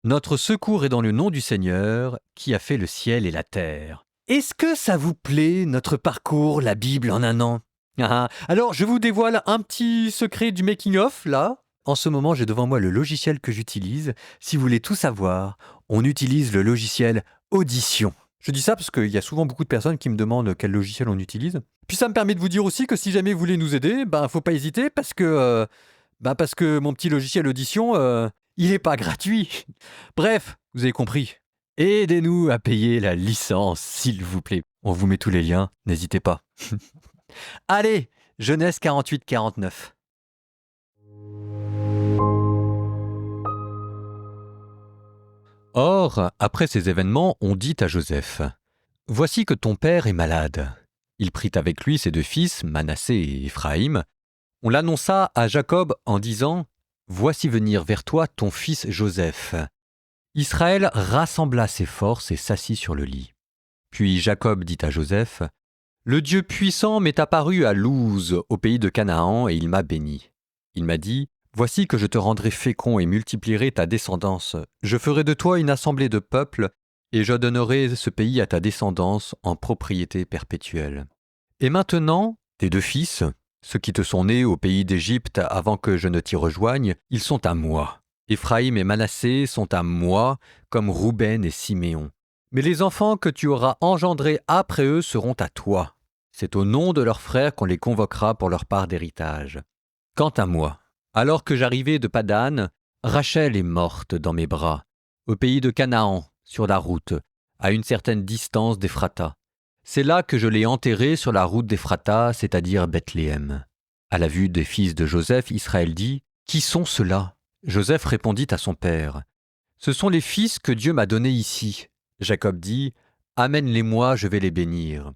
Notre secours est dans le nom du Seigneur, qui a fait le ciel et la terre. Est-ce que ça vous plaît, notre parcours, la Bible en un an? Alors, je vous dévoile un petit secret du making-of, là. En ce moment, j'ai devant moi le logiciel que j'utilise. Si vous voulez tout savoir, on utilise le logiciel Audition. Je dis ça parce qu'il y a souvent beaucoup de personnes qui me demandent quel logiciel on utilise. Puis ça me permet de vous dire aussi que si jamais vous voulez nous aider, faut pas hésiter parce que mon petit logiciel Audition, il est pas gratuit. Bref, vous avez compris. Aidez-nous à payer la licence, s'il vous plaît. On vous met tous les liens, n'hésitez pas. Allez, Genèse 48-49. Or, après ces événements, on dit à Joseph, « Voici que ton père est malade. » Il prit avec lui ses deux fils, Manassé et Éphraïm. On l'annonça à Jacob en disant, « Voici venir vers toi ton fils Joseph. » Israël rassembla ses forces et s'assit sur le lit. Puis Jacob dit à Joseph, « Le Dieu puissant m'est apparu à Luz, au pays de Canaan, et il m'a béni. Il m'a dit, « Voici que je te rendrai fécond et multiplierai ta descendance. Je ferai de toi une assemblée de peuples, et je donnerai ce pays à ta descendance en propriété perpétuelle. Et maintenant, tes deux fils, ceux qui te sont nés au pays d'Égypte avant que je ne t'y rejoigne, ils sont à moi. Éphraïm et Manassé sont à moi, comme Rouben et Siméon. Mais les enfants que tu auras engendrés après eux seront à toi. C'est au nom de leurs frères qu'on les convoquera pour leur part d'héritage. Quant à moi, alors que j'arrivais de Padan, Rachel est morte dans mes bras, au pays de Canaan, sur la route, à une certaine distance d'Éphrata. C'est là que je l'ai enterrée sur la route d'Éphrata, c'est-à-dire Bethléem. À la vue des fils de Joseph, Israël dit, « Qui sont ceux-là » Joseph répondit à son père, « Ce sont les fils que Dieu m'a donnés ici. » Jacob dit, « Amène-les-moi, je vais les bénir. »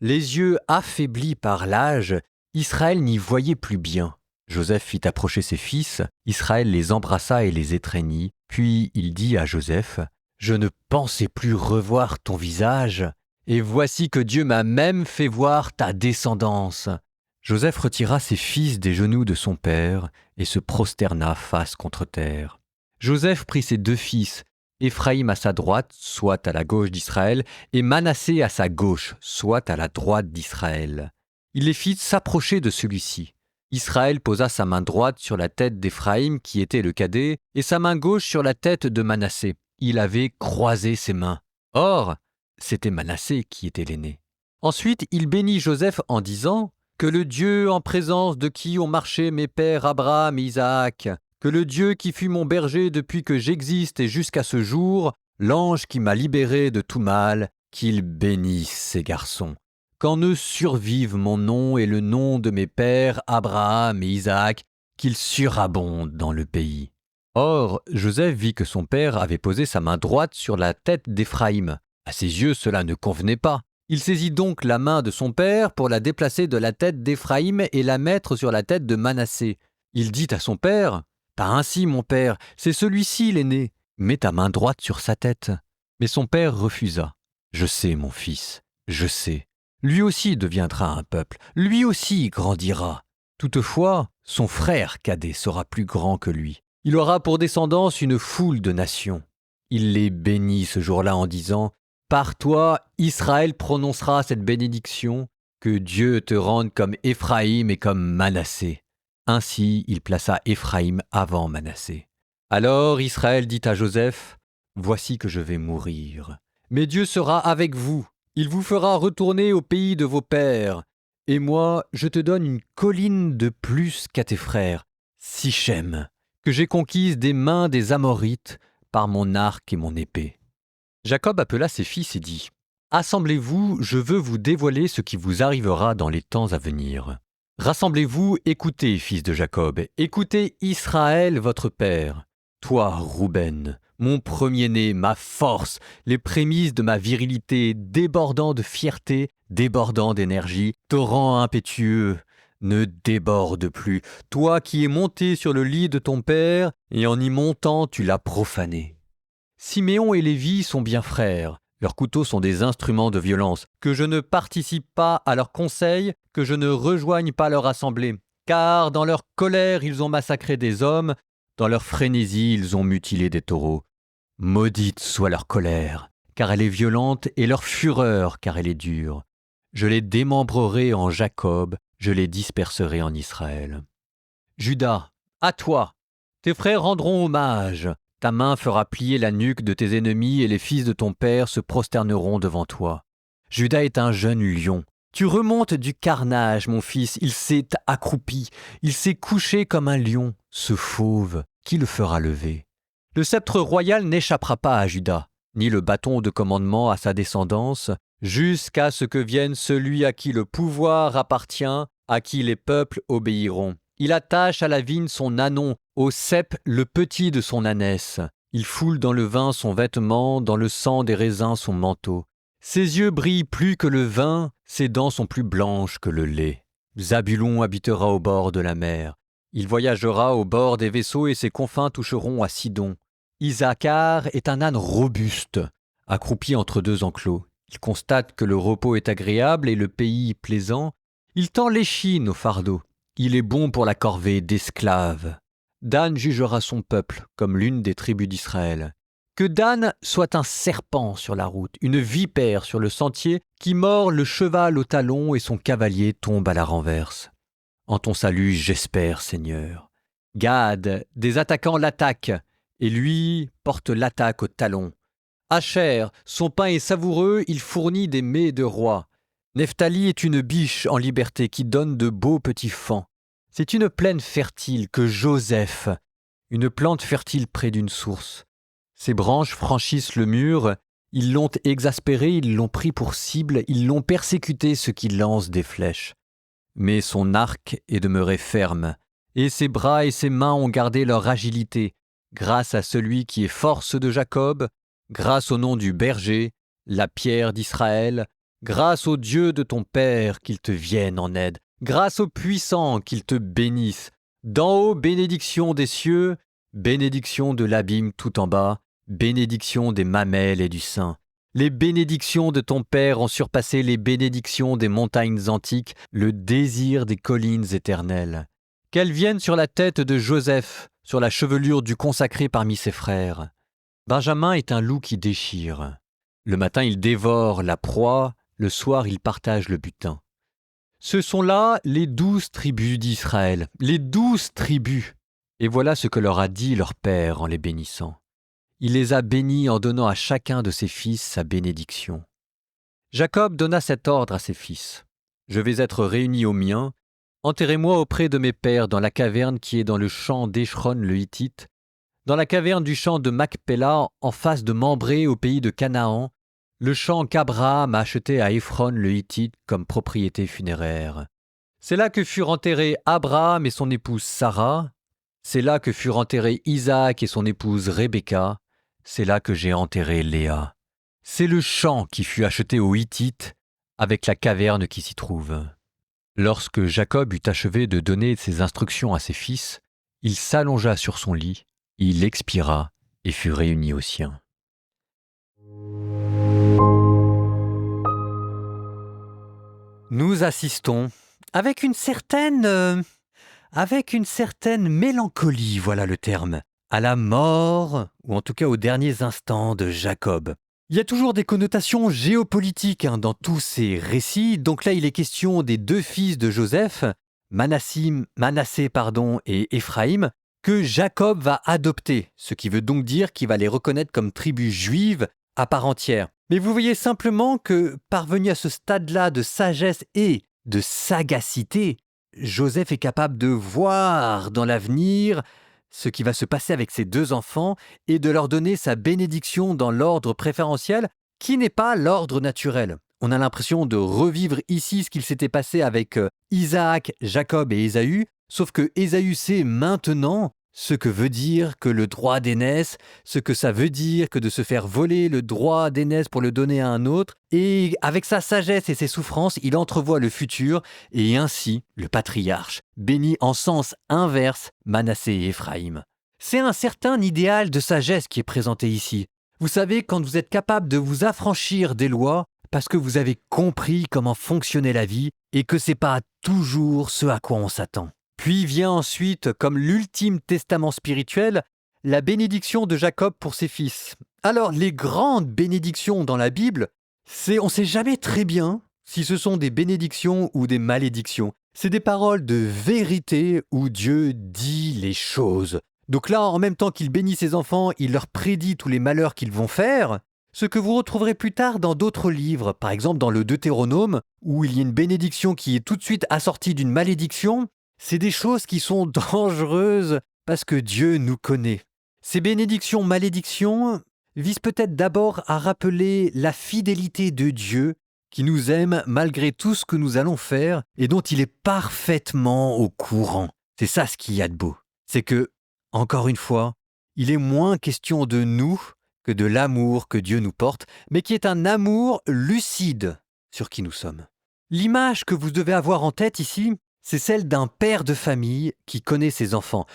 Les yeux affaiblis par l'âge, Israël n'y voyait plus bien. Joseph fit approcher ses fils, Israël les embrassa et les étreignit, puis il dit à Joseph, « Je ne pensais plus revoir ton visage, et voici que Dieu m'a même fait voir ta descendance. » Joseph retira ses fils des genoux de son père et se prosterna face contre terre. Joseph prit ses deux fils, Éphraïm à sa droite, soit à la gauche d'Israël, et Manassé à sa gauche, soit à la droite d'Israël. Il les fit s'approcher de celui-ci. Israël posa sa main droite sur la tête d'Éphraïm, qui était le cadet, et sa main gauche sur la tête de Manassé. Il avait croisé ses mains. Or, c'était Manassé qui était l'aîné. Ensuite, il bénit Joseph en disant, « Que le Dieu en présence de qui ont marché mes pères Abraham et Isaac, que le Dieu qui fut mon berger depuis que j'existe et jusqu'à ce jour, l'ange qui m'a libéré de tout mal, qu'il bénisse ces garçons. Qu'en eux survive mon nom et le nom de mes pères Abraham et Isaac, qu'ils surabondent dans le pays. » Or, Joseph vit que son père avait posé sa main droite sur la tête d'Éphraïm. À ses yeux, cela ne convenait pas. Il saisit donc la main de son père pour la déplacer de la tête d'Éphraïm et la mettre sur la tête de Manassé. Il dit à son père, « Pas ainsi, mon père, c'est celui-ci l'aîné. Mets ta main droite sur sa tête. » Mais son père refusa. « Je sais, mon fils, je sais. Lui aussi deviendra un peuple, lui aussi grandira. Toutefois, son frère cadet sera plus grand que lui. Il aura pour descendance une foule de nations. » Il les bénit ce jour-là en disant, « Par toi, Israël prononcera cette bénédiction, que Dieu te rende comme Éphraïm et comme Manassé. » Ainsi, il plaça Éphraïm avant Manassé. Alors Israël dit à Joseph, « Voici que je vais mourir. Mais Dieu sera avec vous. Il vous fera retourner au pays de vos pères. Et moi, je te donne une colline de plus qu'à tes frères, Sichem, que j'ai conquise des mains des Amorites par mon arc et mon épée. » Jacob appela ses fils et dit, « Assemblez-vous, je veux vous dévoiler ce qui vous arrivera dans les temps à venir. Rassemblez-vous, écoutez, fils de Jacob, écoutez Israël, votre père. Toi, Rouben, mon premier-né, ma force, les prémices de ma virilité, débordant de fierté, débordant d'énergie, torrent impétueux, ne déborde plus, toi qui es monté sur le lit de ton père, et en y montant tu l'as profané. Siméon et Lévi sont bien frères, leurs couteaux sont des instruments de violence, que je ne participe pas à leurs conseils, que je ne rejoigne pas leur assemblée, car dans leur colère ils ont massacré des hommes, dans leur frénésie ils ont mutilé des taureaux. Maudite soit leur colère, car elle est violente, et leur fureur, car elle est dure. Je les démembrerai en Jacob, je les disperserai en Israël. Judas, à toi! Tes frères rendront hommage. Ta main fera plier la nuque de tes ennemis et les fils de ton père se prosterneront devant toi. Judas est un jeune lion. Tu remontes du carnage, mon fils, il s'est accroupi, il s'est couché comme un lion, ce fauve, qui le fera lever? Le sceptre royal n'échappera pas à Judas, ni le bâton de commandement à sa descendance, jusqu'à ce que vienne celui à qui le pouvoir appartient, à qui les peuples obéiront. Il attache à la vigne son ânon, au cep le petit de son ânesse. Il foule dans le vin son vêtement, dans le sang des raisins son manteau. Ses yeux brillent plus que le vin, ses dents sont plus blanches que le lait. Zabulon habitera au bord de la mer. Il voyagera au bord des vaisseaux et ses confins toucheront à Sidon. Isaacar est un âne robuste, accroupi entre deux enclos. Il constate que le repos est agréable et le pays plaisant. Il tend l'échine au fardeau. Il est bon pour la corvée d'esclaves. Dan jugera son peuple comme l'une des tribus d'Israël. Que Dan soit un serpent sur la route, une vipère sur le sentier qui mord le cheval au talon et son cavalier tombe à la renverse. En ton salut, j'espère, Seigneur. Gad, des attaquants l'attaquent, et lui porte l'attaque au talon. Asher, son pain est savoureux, il fournit des mets de roi. Nephtali est une biche en liberté qui donne de beaux petits faons. C'est une plaine fertile que Joseph, une plante fertile près d'une source. Ses branches franchissent le mur, ils l'ont exaspéré, ils l'ont pris pour cible, ils l'ont persécuté ceux qui lancent des flèches. Mais son arc est demeuré ferme, et ses bras et ses mains ont gardé leur agilité, grâce à celui qui est force de Jacob, grâce au nom du berger, la pierre d'Israël, grâce au Dieu de ton Père qu'il te vienne en aide, grâce au puissant qu'il te bénisse. D'en haut, bénédiction des cieux, bénédiction de l'abîme tout en bas, bénédiction des mamelles et du sein. Les bénédictions de ton Père ont surpassé les bénédictions des montagnes antiques, le désir des collines éternelles. Qu'elles viennent sur la tête de Joseph, sur la chevelure du consacré parmi ses frères. Benjamin est un loup qui déchire. Le matin, il dévore la proie, le soir, il partage le butin. Ce sont là les 12 tribus d'Israël, les 12 tribus. Et voilà ce que leur a dit leur père en les bénissant. Il les a bénis en donnant à chacun de ses fils sa bénédiction. Jacob donna cet ordre à ses fils. Je vais être réuni aux miens. Enterrez-moi auprès de mes pères dans la caverne qui est dans le champ d'Échron le Hittite, dans la caverne du champ de Macpéla, en face de Mambré au pays de Canaan, le champ qu'Abraham a acheté à Éphron le Hittite comme propriété funéraire. C'est là que furent enterrés Abraham et son épouse Sarah. C'est là que furent enterrés Isaac et son épouse Rebecca. C'est là que j'ai enterré Léa. C'est le champ qui fut acheté aux Hittites avec la caverne qui s'y trouve. Lorsque Jacob eut achevé de donner ses instructions à ses fils, il s'allongea sur son lit, il expira et fut réuni aux siens. Nous assistons avec une certaine mélancolie, voilà le terme, à la mort, ou en tout cas aux derniers instants de Jacob. Il y a toujours des connotations géopolitiques dans tous ces récits, donc là il est question des deux fils de Joseph, Manassé et Éphraïm, que Jacob va adopter, ce qui veut donc dire qu'il va les reconnaître comme tribus juives à part entière. Mais vous voyez simplement que, parvenu à ce stade-là de sagesse et de sagacité, Joseph est capable de voir dans l'avenir ce qui va se passer avec ses deux enfants et de leur donner sa bénédiction dans l'ordre préférentiel qui n'est pas l'ordre naturel. On a l'impression de revivre ici ce qu'il s'était passé avec Isaac, Jacob et Ésaü, sauf que Ésaü sait maintenant ce que veut dire que le droit d'aînesse, ce que ça veut dire que de se faire voler le droit d'aînesse pour le donner à un autre, et avec sa sagesse et ses souffrances, il entrevoit le futur, et ainsi le patriarche bénit en sens inverse Manassé et Éphraïm. C'est un certain idéal de sagesse qui est présenté ici. Vous savez, quand vous êtes capable de vous affranchir des lois, parce que vous avez compris comment fonctionnait la vie, et que c'est pas toujours ce à quoi on s'attend. Puis vient ensuite, comme l'ultime testament spirituel, la bénédiction de Jacob pour ses fils. Alors, les grandes bénédictions dans la Bible, on ne sait jamais très bien si ce sont des bénédictions ou des malédictions. C'est des paroles de vérité où Dieu dit les choses. Donc là, en même temps qu'il bénit ses enfants, il leur prédit tous les malheurs qu'ils vont faire, ce que vous retrouverez plus tard dans d'autres livres, par exemple dans le Deutéronome, où il y a une bénédiction qui est tout de suite assortie d'une malédiction. C'est des choses qui sont dangereuses parce que Dieu nous connaît. Ces bénédictions, malédictions visent peut-être d'abord à rappeler la fidélité de Dieu qui nous aime malgré tout ce que nous allons faire et dont il est parfaitement au courant. C'est ça ce qu'il y a de beau. C'est que, encore une fois, il est moins question de nous que de l'amour que Dieu nous porte, mais qui est un amour lucide sur qui nous sommes. L'image que vous devez avoir en tête ici, c'est celle d'un père de famille qui connaît ses enfants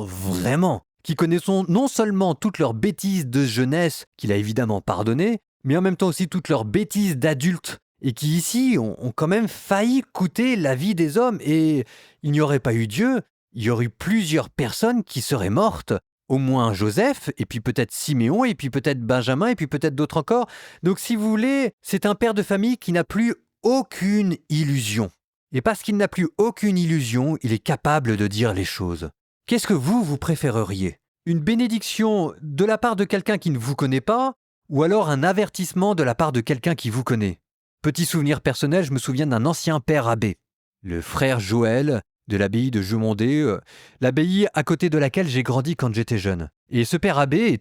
vraiment, qui connaît non seulement toutes leurs bêtises de jeunesse qu'il a évidemment pardonnées, mais en même temps aussi toutes leurs bêtises d'adultes, et qui ici ont quand même failli coûter la vie des hommes, et il n'y aurait pas eu Dieu, il y aurait eu plusieurs personnes qui seraient mortes, au moins Joseph, et puis peut-être Siméon, et puis peut-être Benjamin, et puis peut-être d'autres encore. Donc si vous voulez, c'est un père de famille qui n'a plus aucune illusion. Et parce qu'il n'a plus aucune illusion, il est capable de dire les choses. Qu'est-ce que vous préféreriez ? Une bénédiction de la part de quelqu'un qui ne vous connaît pas, ou alors un avertissement de la part de quelqu'un qui vous connaît ? Petit souvenir personnel, je me souviens d'un ancien père abbé, le frère Joël, de l'abbaye de Jeumondé, l'abbaye à côté de laquelle j'ai grandi quand j'étais jeune. Et ce père abbé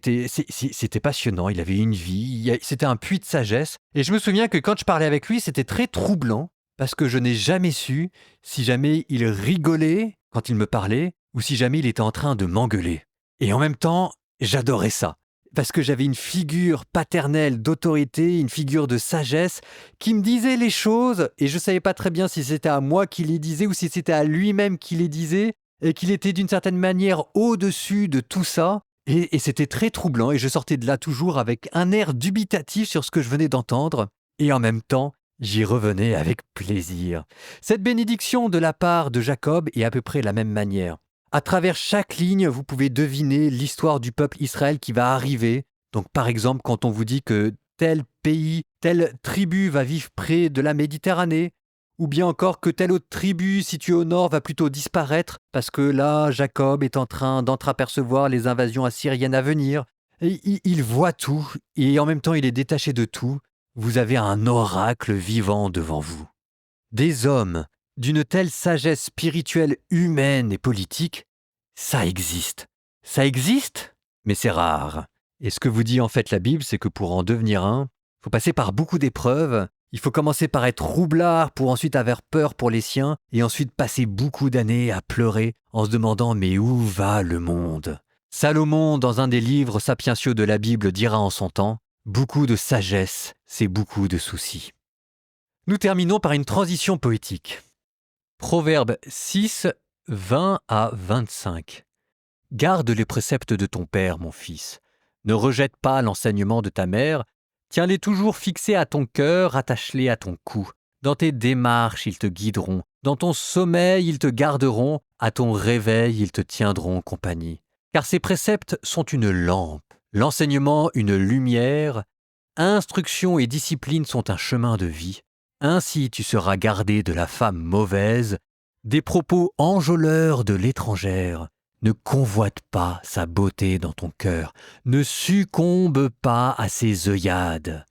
c'était passionnant, il avait une vie, c'était un puits de sagesse. Et je me souviens que quand je parlais avec lui, c'était très troublant, parce que je n'ai jamais su si jamais il rigolait quand il me parlait, ou si jamais il était en train de m'engueuler. Et en même temps, j'adorais ça. Parce que j'avais une figure paternelle d'autorité, une figure de sagesse qui me disait les choses et je ne savais pas très bien si c'était à moi qu'il les disait ou si c'était à lui-même qu'il les disait et qu'il était d'une certaine manière au-dessus de tout ça et c'était très troublant et je sortais de là toujours avec un air dubitatif sur ce que je venais d'entendre et en même temps, j'y revenais avec plaisir. Cette bénédiction de la part de Jacob est à peu près la même manière. À travers chaque ligne, vous pouvez deviner l'histoire du peuple Israël qui va arriver. Donc par exemple, quand on vous dit que tel pays, telle tribu va vivre près de la Méditerranée, ou bien encore que telle autre tribu située au nord va plutôt disparaître, parce que là, Jacob est en train d'entreapercevoir les invasions assyriennes à venir. Et il voit tout, et en même temps il est détaché de tout. Vous avez un oracle vivant devant vous. Des hommes d'une telle sagesse spirituelle, humaine et politique, ça existe. Ça existe, mais c'est rare. Et ce que vous dit en fait la Bible, c'est que pour en devenir un, il faut passer par beaucoup d'épreuves, il faut commencer par être roublard pour ensuite avoir peur pour les siens, et ensuite passer beaucoup d'années à pleurer en se demandant « mais où va le monde ?» Salomon, dans un des livres sapientieux de la Bible, dira en son temps « beaucoup de sagesse, c'est beaucoup de soucis ». Nous terminons par une transition poétique. Proverbe 6, 20 à 25. Garde les préceptes de ton père, mon fils. Ne rejette pas l'enseignement de ta mère. Tiens-les toujours fixés à ton cœur, attache-les à ton cou. Dans tes démarches, ils te guideront. Dans ton sommeil, ils te garderont. À ton réveil, ils te tiendront compagnie. Car ces préceptes sont une lampe, l'enseignement une lumière. Instruction et discipline sont un chemin de vie. Ainsi tu seras gardé de la femme mauvaise, des propos enjôleurs de l'étrangère. Ne convoite pas sa beauté dans ton cœur, ne succombe pas à ses œillades.